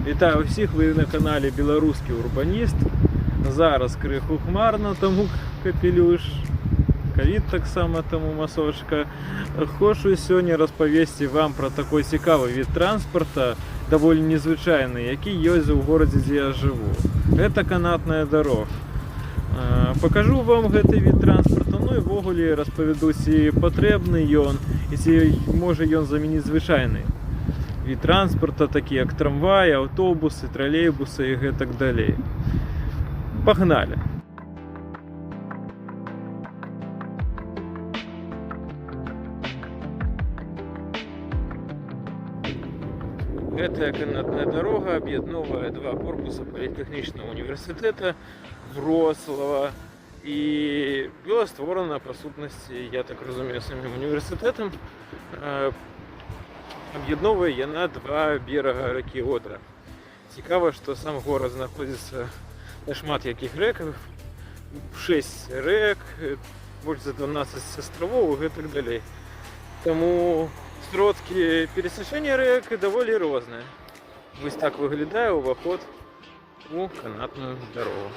Вітаю всіх, ви на каналі Білоруський Урбаніст. Зараз криху хмарно, тому капелюш, ковід так само, тому масочка. Хочу сьогодні розповісти вам про такий цікавий вид транспорту, доволі незвичайний, який є у городі, де я живу. Це канатна дорога. Покажу вам цей вид транспорту, ну і ввогуле розповіду, чи потрібний він, і чи може він замінити звичайний вид транспорта, такі як трамваї, автобуси, тролейбуси і так далі. Погнали! Эта канатная дорога объединяет два корпуса Політехнічного університету Вроцлава і була створена, по сутності, я так розумію, самим університетом, об'єднує на два берега реки Одра. Цікаво, що сам город знаходиться на шмат яких рек, 6 рек, більше за 12 островів і так далі. Тому сродки пересечення рек доволі різні. Ось так виглядає уваход у канатну дорогу.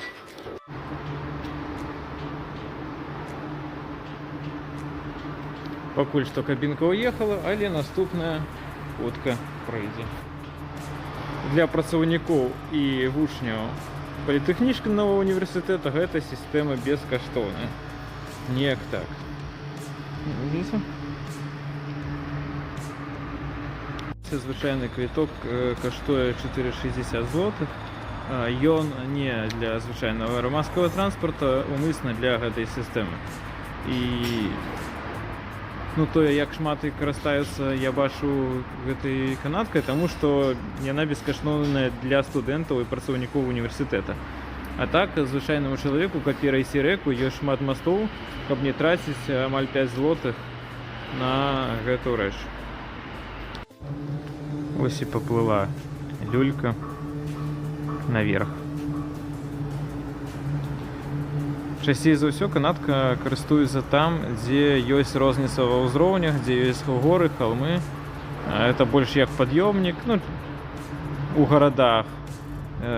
Поки що кабінка уїхала, але наступна ходка прийде. Для працівників і учнів Політехнічного університету ця система безкоштовна. Ніяк так. Це звичайний квиток коштує 4,60 злотих. Він не для звичайного громадського транспорту, умисно для цієї системи. І то, як шмати користаються, я бачу цією канаткою, тому що вона безкоштовна для студентів і працівників університету. А так, звичайному чоловіку, як перейти реку, є шмат мостів, щоб не тратити амаль 5 злотих на цю річ. Ось і поплила люлька наверх. Частіше за все канатка користується там, де є різниця в узровнях, де є гори, холми. Це більше як підйомник. У городах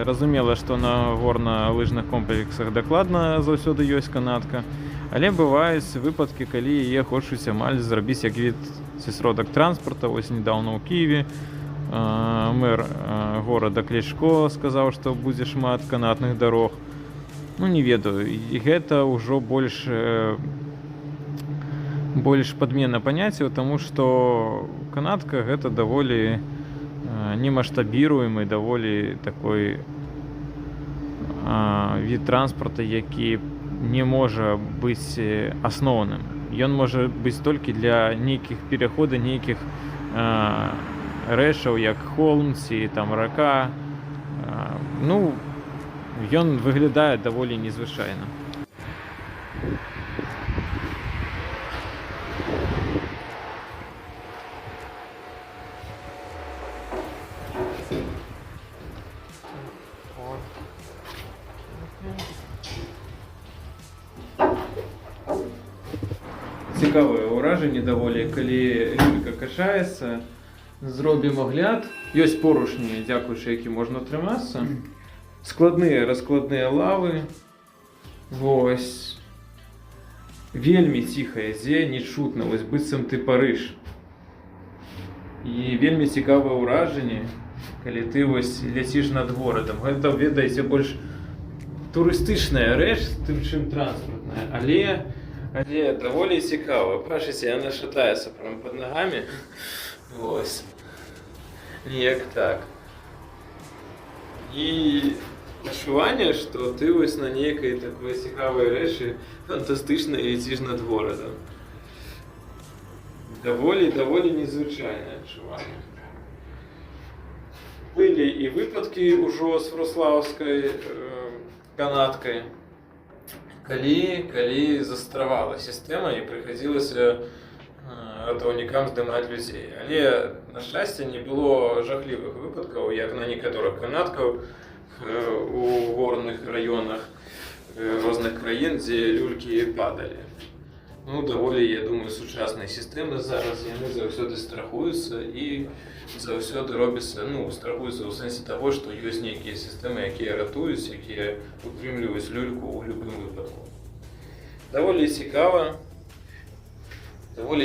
розуміло, що на горно-лижних комплексах докладно завжди є канатка. Але бувають випадки, коли її хочуть амаль зробити як вид сродок транспорту. Ось недавно у Києві мер города Кличко сказав, що буде шмат канатних дорог. Не ведаю, і гэта ўжо больш падмена паняццяў, тому што канатка гэта даволі немаштабіруемы, даволі такой від транспорта, які не можа быць асноўным. Ён можа быць толькі для нейкіх пераходаў, нейкіх рэчаў, як холм ці там рака. Ён выглядае даволі незвычайна. Цікаве ўражанне даволі, калі люлька качаецца, зробім агляд. Ёсць поручні, дзякуючы якім можна трымацца. Складныя раскладныя лавы. Вось. Вельмі ціха ідзе, не чутно, вось быццам ты Парыж. І вельмі цікавае ўражанне, калі ты вось ляціш над горадам. Гэта, ведаеце, больш турыстычная рэч, тым чым транспартная, але даволі цікава. Бачыце, яна шатаецца прямо пад нагамі. Вось. Неяк так. І адчуванне, што ты вось на нейкай такой цікавай рэчы фантастычна леціш над горадам. Даволі незвычайнае адчуванне. Былі і выпадкі ўжо з вроцлаўскай канаткай, калі застравала сістэма і прыходзілася ратаўнікам здымаць людзей. Але, на шчасце, не было жахлівых выпадкаў, як на некаторых канатках у горных раёнах розных краін, дзе люлькі падалі. Ну, доволі, я думаю, сучасні системи зараз, вони завсёды страхуються і завсёды робяться, ну, страхуються у сенсі того, що є некие системи, які рятують, які утримують люльку у будь-якому випадку. Доволі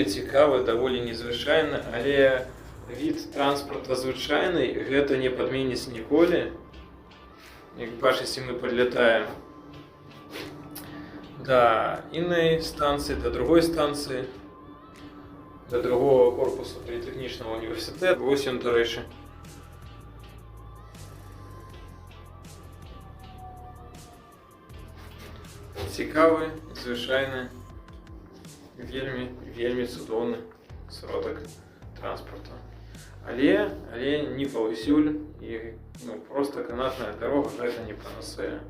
цікаво, доволі незвичайно, але від транспорту звичайний гэта не падменіць ніколі. Як бачыце, мы подлетаем до иной станции, до другой станции, до другого корпуса політехнічного університету. Ось він, до речі. Цікавий, звичайний, вельми цудоўны сродак транспорту. Але не паўсюль, і просто канатная дарога гэта не панацэя.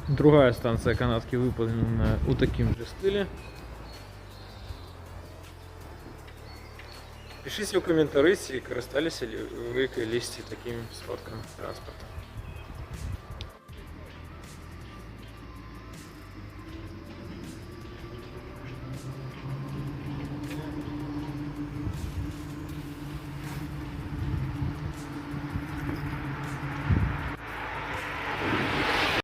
Другая станция канатки выполнена у таким же стиле. Пишите в комментарии, користалися ли ви колись таким сродком транспорту.